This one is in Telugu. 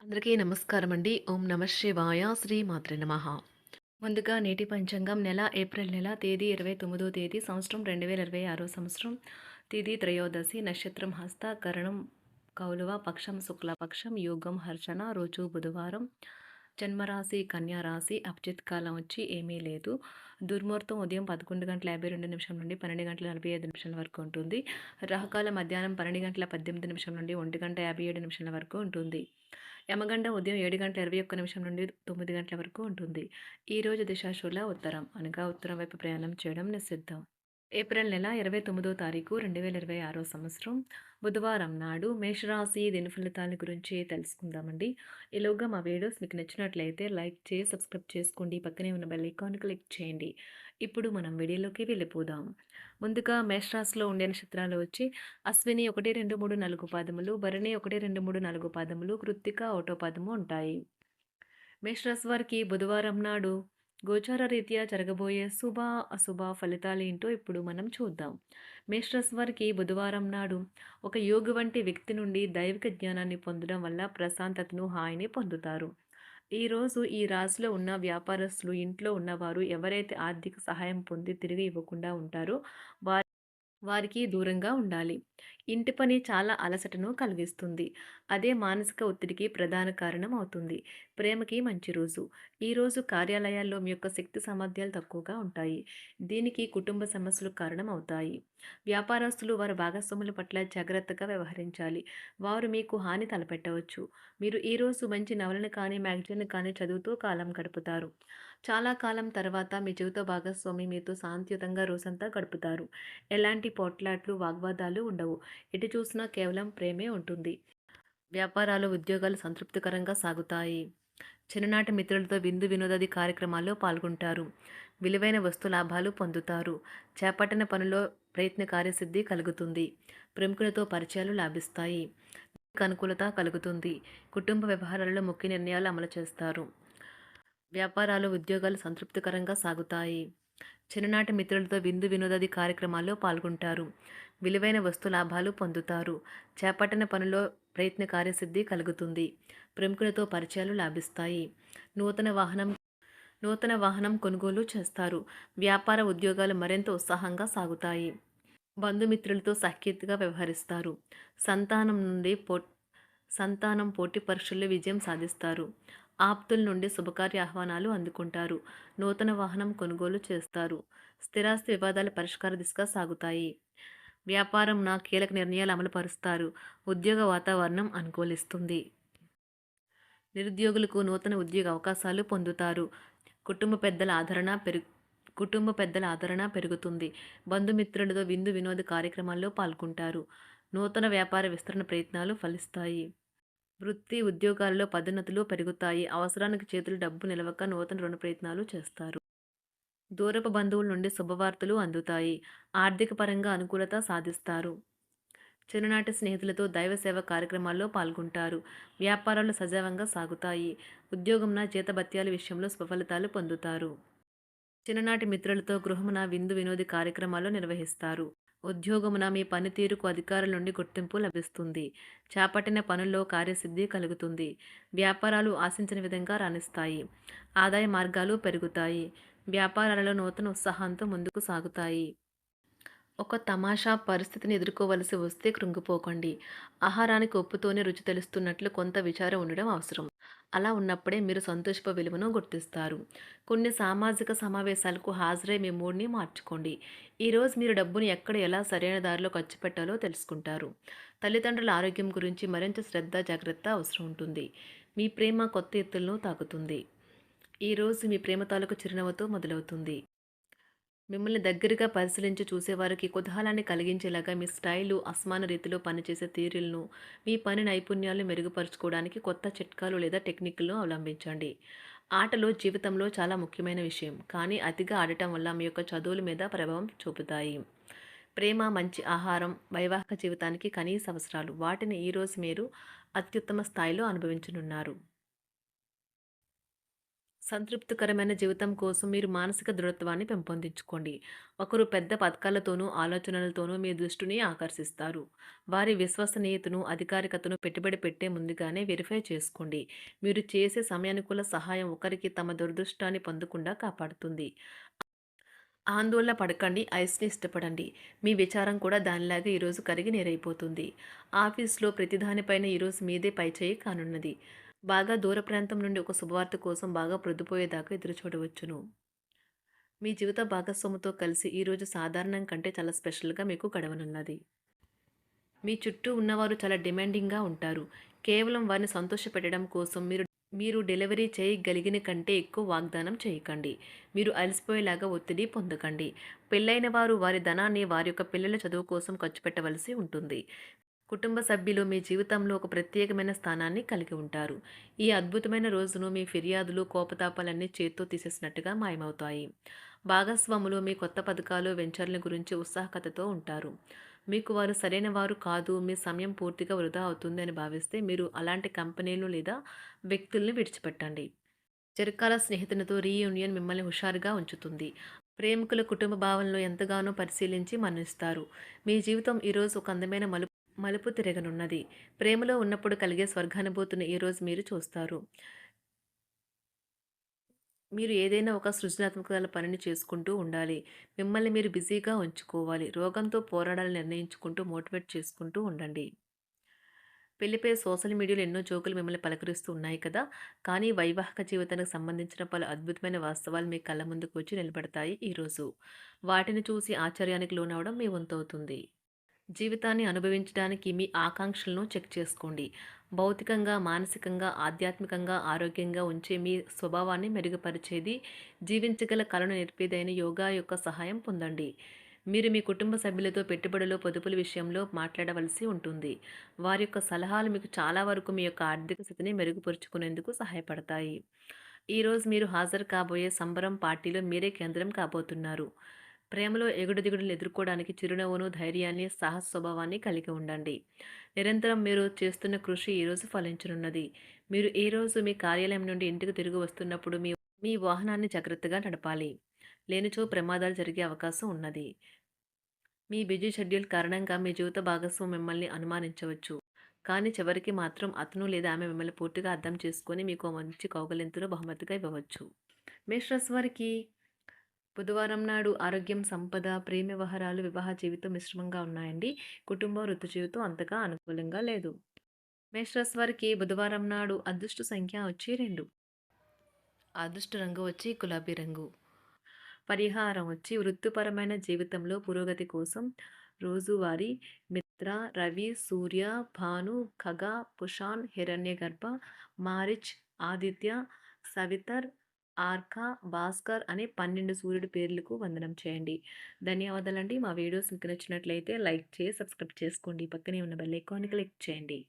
అందరికీ నమస్కారం అండి. ఓం నమ శివాయ. శ్రీ మాత్రే నమః. ముందుగా నేటి పంచాంగం నెల ఏప్రిల్ నెల తేదీ 29వ తేదీ సంవత్సరం 2026 సంవత్సరం తిథి త్రయోదశి నక్షత్రం హస్త కరణం కౌలువ పక్షం శుక్లపక్షం యోగం హర్షణ రోజు బుధవారం జన్మరాశి కన్యా రాశి అభిజిత్ కాలం వచ్చి ఏమీ లేదు. దుర్ముహూర్తం ఉదయం 11:52 నుండి 12:45 వరకు ఉంటుంది. రాహుకాలం మధ్యాహ్నం 12:18 నుండి 1:57 వరకు ఉంటుంది. యమగండ ఉదయం 7:21 నుండి 9 గంటల వరకు ఉంటుంది. ఈరోజు దిశాశూల ఉత్తరం అనగా ఉత్తరం వైపు ప్రయాణం చేయడం నిషిద్ధం. ఏప్రిల్ నెల 29వ తారీఖు 2026 సంవత్సరం బుధవారం నాడు మేషరాశి దిన ఫలితాల గురించి తెలుసుకుందామండి. ఈలోగా మా వీడియోస్ మీకు నచ్చినట్లయితే లైక్ చేసి సబ్స్క్రైబ్ చేసుకోండి. పక్కనే ఉన్న బెల్ ఐకాన్ క్లిక్ చేయండి. ఇప్పుడు మనం వీడియోలోకి వెళ్ళిపోదాం. ముందుగా మేషరాశిలో ఉండే నక్షత్రాలు వచ్చి అశ్విని 1, 2, 3, 4 పాదములు, భరణి 1, 2, 3, 4 పాదములు, కృత్తిక 1వ పాదము ఉంటాయి. మేషరాశి వారికి బుధవారం నాడు గోచార రీత్యా జరగబోయే శుభ అశుభ ఫలితాలేంటో ఇప్పుడు మనం చూద్దాం. మేషరాశి వారికి బుధవారం నాడు ఒక యోగి వంటి వ్యక్తి నుండి దైవిక జ్ఞానాన్ని పొందడం వల్ల ప్రశాంతతను హాయిని పొందుతారు. ఈరోజు ఈ రాశిలో ఉన్న వ్యాపారస్తులు ఇంట్లో ఉన్నవారు ఎవరైతే ఆర్థిక సహాయం పొంది తిరిగి ఇవ్వకుండా ఉంటారో వారికి దూరంగా ఉండాలి. ఇంటి పని చాలా అలసటను కలిగిస్తుంది. అదే మానసిక ఒత్తిడికి ప్రధాన కారణం అవుతుంది. ప్రేమకి మంచి రోజు. ఈరోజు కార్యాలయాల్లో మీ యొక్క శక్తి సామర్థ్యాలు తక్కువగా ఉంటాయి. దీనికి కుటుంబ సమస్యలు కారణం అవుతాయి. వ్యాపారస్తులు వారి భాగస్వాముల పట్ల జాగ్రత్తగా వ్యవహరించాలి. వారు మీకు హాని తలపెట్టవచ్చు. మీరు ఈరోజు మంచి నవలను కానీ మ్యాగజైన్ కానీ చదువుతూ కాలం గడుపుతారు. చాలా కాలం తర్వాత మీ జీవిత భాగస్వామి మీతో శాంతియుతంగా రోజంతా గడుపుతారు. ఎలాంటి పోట్లాట్లు, వాగ్వాదాలు ఉండవు. ఎటు చూసినా కేవలం ప్రేమే ఉంటుంది. వ్యాపారాలు, ఉద్యోగాలు సంతృప్తికరంగా సాగుతాయి. చిన్ననాటి మిత్రులతో విందు వినోదాది కార్యక్రమాల్లో పాల్గొంటారు. విలువైన వస్తు లాభాలు పొందుతారు. చేపట్టిన పనిలో ప్రయత్న కార్యసిద్ధి కలుగుతుంది. ప్రముఖులతో పరిచయాలు లాభిస్తాయి. అనుకూలత కలుగుతుంది. కుటుంబ వ్యవహారాలలో ముఖ్య నిర్ణయాలు అమలు చేస్తారు. వ్యాపారాలు, ఉద్యోగాలు సంతృప్తికరంగా సాగుతాయి. చిన్ననాటి మిత్రులతో విందు వినోదాది కార్యక్రమాల్లో పాల్గొంటారు. విలువైన వస్తు లాభాలు పొందుతారు. చేపట్టిన పనిలో ప్రయత్న కార్యసిద్ధి కలుగుతుంది. ప్రముఖులతో పరిచయాలు లాభిస్తాయి. నూతన వాహనం నూతన వాహనం కొనుగోలు చేస్తారు. వ్యాపార ఉద్యోగాలు మరింత ఉత్సాహంగా సాగుతాయి. బంధుమిత్రులతో సఖ్యతగా వ్యవహరిస్తారు. సంతానం నుండి సంతానం పోటీ పరీక్షల్లో విజయం సాధిస్తారు. ఆప్తుల నుండి శుభకార్య ఆహ్వానాలు అందుకుంటారు. నూతన వాహనం కొనుగోలు చేస్తారు. స్థిరాస్తి వివాదాల పరిష్కార దిశగా సాగుతాయి. వ్యాపారం కీలక నిర్ణయాలు అమలుపరుస్తారు. ఉద్యోగ వాతావరణం అనుకూలిస్తుంది. నిరుద్యోగులకు నూతన ఉద్యోగ అవకాశాలు పొందుతారు. కుటుంబ పెద్దల ఆదరణ పెరుగుతుంది. బంధుమిత్రులతో విందు వినోద కార్యక్రమాల్లో పాల్గొంటారు. నూతన వ్యాపార విస్తరణ ప్రయత్నాలు ఫలిస్తాయి. వృత్తి ఉద్యోగాల్లో పదోన్నతులు పెరుగుతాయి. అవసరానికి చేతులు డబ్బు నిలవక నూతన రుణ ప్రయత్నాలు చేస్తారు. దూరపు బంధువుల నుండి శుభవార్తలు అందుతాయి. ఆర్థిక పరంగా అనుకూలత సాధిస్తారు. చిన్ననాటి స్నేహితులతో దైవ సేవ కార్యక్రమాల్లో పాల్గొంటారు. వ్యాపారాలు సజావంగా సాగుతాయి. ఉద్యోగంన జీతభత్యాల విషయంలో స్వఫలితాలు పొందుతారు. చిన్ననాటి మిత్రులతో గృహమున విందు వినోది కార్యక్రమాలు నిర్వహిస్తారు. ఉద్యోగమున మీ పనితీరుకు అధికారుల నుండి గుర్తింపు లభిస్తుంది. చేపట్టిన పనుల్లో కార్యసిద్ధి కలుగుతుంది. వ్యాపారాలు ఆశించిన విధంగా రాణిస్తాయి. ఆదాయ మార్గాలు పెరుగుతాయి. వ్యాపారాలలో నూతన ఉత్సాహంతో ముందుకు సాగుతాయి. ఒక తమాషా పరిస్థితిని ఎదుర్కోవలసి వస్తే కృంగిపోకండి. ఆహారానికి ఉప్పుతోనే రుచి తెలుస్తున్నట్లు కొంత విచారం ఉండడం అవసరం. అలా ఉన్నప్పుడే మీరు సంతోషపు విలువను గుర్తిస్తారు. కొన్ని సామాజిక సమావేశాలకు హాజరై మీ మూడ్ని మార్చుకోండి. ఈరోజు మీరు డబ్బుని ఎక్కడ ఎలా సరైన దారిలో ఖర్చు పెట్టాలో తెలుసుకుంటారు. తల్లిదండ్రుల ఆరోగ్యం గురించి మరింత శ్రద్ధ జాగ్రత్త అవసరం ఉంటుంది. మీ ప్రేమ కొత్త ఎత్తులను తాకుతుంది. ఈరోజు మీ ప్రేమ తాలూకు చిరునవ్వుతో మొదలవుతుంది. మిమ్మల్ని దగ్గరగా పరిశీలించి చూసేవారికి కుతూహలాన్ని కలిగించేలాగా మీ స్టైలు, అసమాన రీతిలో పనిచేసే తీరులను, మీ పని నైపుణ్యాలను మెరుగుపరుచుకోవడానికి కొత్త చిట్కాలు లేదా టెక్నిక్లను అవలంబించండి. ఆటలు జీవితంలో చాలా ముఖ్యమైన విషయం, కానీ అతిగా ఆడటం వల్ల మీ యొక్క చదువుల మీద ప్రభావం చూపుతాయి. ప్రేమ, మంచి ఆహారం, వైవాహిక జీవితానికి కనీస అవసరాలు. వాటిని ఈరోజు మీరు అత్యుత్తమ స్థాయిలో అనుభవించనున్నారు. సంతృప్తికరమైన జీవితం కోసం మీరు మానసిక దృఢత్వాన్ని పెంపొందించుకోండి. ఒకరు పెద్ద పథకాలతోనూ, ఆలోచనలతోనూ మీ దృష్టిని ఆకర్షిస్తారు. వారి విశ్వసనీయతను, అధికారికతను పెట్టుబడి పెట్టే ముందుగానే వెరిఫై చేసుకోండి. మీరు చేసే సమయానుకూల సహాయం ఒకరికి తమ దురదృష్టాన్ని పొందకుండా కాపాడుతుంది. ఆందోళన పడకండి. ఐస్‌ని ఇష్టపడండి. మీ విచారం కూడా దానిలాగే ఈరోజు కరిగి నీరైపోతుంది. ఆఫీస్‌లో ప్రతి దానిపైన ఈరోజు మీదే పైచేయి కానున్నది. బాగా దూర ప్రాంతం నుండి ఒక శుభవార్త కోసం బాగా ప్రొద్దుపోయేదాకా ఎదురుచూడవచ్చును. మీ జీవిత భాగస్వామితో కలిసి ఈరోజు సాధారణం కంటే చాలా స్పెషల్‌గా మీకు గడవనున్నది. మీ చుట్టూ ఉన్నవారు చాలా డిమాండింగ్‌గా ఉంటారు. కేవలం వారిని సంతోషపెట్టడం కోసం మీరు మీరు డెలివరీ చేయగలిగిన కంటే ఎక్కువ వాగ్దానం చేయకండి. మీరు అలసిపోయేలాగా ఒత్తిడి పొందకండి. పెళ్ళైన వారు వారి ధనాన్ని వారి యొక్క పిల్లల చదువు కోసం ఖర్చు పెట్టవలసి ఉంటుంది. కుటుంబ సభ్యులు మీ జీవితంలో ఒక ప్రత్యేకమైన స్థానాన్ని కలిగి ఉంటారు. ఈ అద్భుతమైన రోజును మీ ఫిర్యాదులు, కోపతాపాలన్నీ చేత్తో తీసేసినట్టుగా మాయమవుతాయి. భాగస్వాములు మీ కొత్త పథకాలు, వెంచర్ల గురించి ఉత్సాహకతతో ఉంటారు. మీకు వారు సరైన వారు కాదు, మీ సమయం పూర్తిగా వృధా అవుతుంది అని భావిస్తే మీరు అలాంటి కంపెనీలు లేదా వ్యక్తుల్ని విడిచిపెట్టండి. చిరకాల స్నేహితునితో రీయూనియన్ మిమ్మల్ని హుషారుగా ఉంచుతుంది. ప్రేమికుల కుటుంబ భావనలు ఎంతగానో పరిశీలించి మన్నిస్తారు. మీ జీవితం ఈరోజు ఒక అందమైన మలుపు తిరగనున్నది. ప్రేమలో ఉన్నప్పుడు కలిగే స్వర్గానుభూతిని ఈరోజు మీరు చూస్తారు. మీరు ఏదైనా ఒక సృజనాత్మక పనిని చేసుకుంటూ ఉండాలి. మిమ్మల్ని మీరు బిజీగా ఉంచుకోవాలి. రోగంతో పోరాడాలని నిర్ణయించుకుంటూ మోటివేట్ చేసుకుంటూ ఉండండి. పెళ్లిపై సోషల్ మీడియాలో ఎన్నో జోకులు మిమ్మల్ని పలకరిస్తూ ఉన్నాయి కదా! కానీ వైవాహిక జీవితానికి సంబంధించిన పలు అద్భుతమైన వాస్తవాలు మీ కళ్ళ ముందుకు వచ్చి నిలబడతాయి ఈరోజు. వాటిని చూసి ఆశ్చర్యానికి లోనవ్వడం మీ వంతవుతుంది. జీవితాన్ని అనుభవించడానికి మీ ఆకాంక్షలను చెక్ చేసుకోండి. భౌతికంగా, మానసికంగా, ఆధ్యాత్మికంగా ఆరోగ్యంగా ఉంచే మీ స్వభావాన్ని మెరుగుపరిచేది, జీవించగల కళను నేర్పేదైన యోగా యొక్క సహాయం పొందండి. మీరు మీ కుటుంబ సభ్యులతో పెట్టుబడులు, పొదుపుల విషయంలో మాట్లాడవలసి ఉంటుంది. వారి యొక్క సలహాలు మీకు చాలా వరకు మీ యొక్క ఆర్థిక స్థితిని మెరుగుపరుచుకునేందుకు సహాయపడతాయి. ఈరోజు మీరు హాజరు కాబోయే సంబరం పార్టీలో మీరే కేంద్రం కాబోతున్నారు. ప్రేమలో ఎగుడుదిగుడులను ఎదుర్కోవడానికి చిరునవ్వును, ధైర్యాన్ని, సాహస స్వభావాన్ని కలిగి ఉండండి. నిరంతరం మీరు చేస్తున్న కృషి ఈరోజు ఫలించనున్నది. మీరు ఈ రోజు మీ కార్యాలయం నుండి ఇంటికి తిరిగి వస్తున్నప్పుడు మీ మీ వాహనాన్ని జాగ్రత్తగా నడపాలి. లేనిచో ప్రమాదాలు జరిగే అవకాశం ఉన్నది. మీ బిజీ షెడ్యూల్ కారణంగా మీ జీవిత భాగస్వామి మిమ్మల్ని అనుమానించవచ్చు. కానీ చివరికి మాత్రం అతను లేదా ఆమె మిమ్మల్ని పూర్తిగా అర్థం చేసుకొని మీకు ఓ మంచి కౌగిలింతను బహుమతిగా ఇవ్వవచ్చు. మేషరాశి వారికి బుధవారం నాడు ఆరోగ్యం, సంపద, ప్రేమ వ్యవహారాలు, వివాహ జీవితం మిశ్రమంగా ఉన్నాయండి. కుటుంబ, వృత్తి జీవితం అంతగా అనుకూలంగా లేదు. మేషరాశి వారికి బుధవారం నాడు అదృష్ట సంఖ్య వచ్చి 2. అదృష్ట రంగు వచ్చి గులాబీ రంగు. పరిహారం వచ్చి వృత్తిపరమైన జీవితంలో పురోగతి కోసం రోజువారీ మిత్ర, రవి, సూర్య, భాను, ఖగ, పుషాన్, హిరణ్యగర్భ, మారిచ్, ఆదిత్య, సవితర్, ఆర్క, భాస్కర్ అనే 12 సూర్యుడి పేర్లకు వందనం చేయండి. ధన్యవాదాలండి. మా వీడియోస్ మీకు నచ్చినట్లయితే లైక్ చేసి సబ్స్క్రైబ్ చేసుకోండి. పక్కనే ఉన్న బెల్ ఐకాన్ని క్లిక్ చేయండి.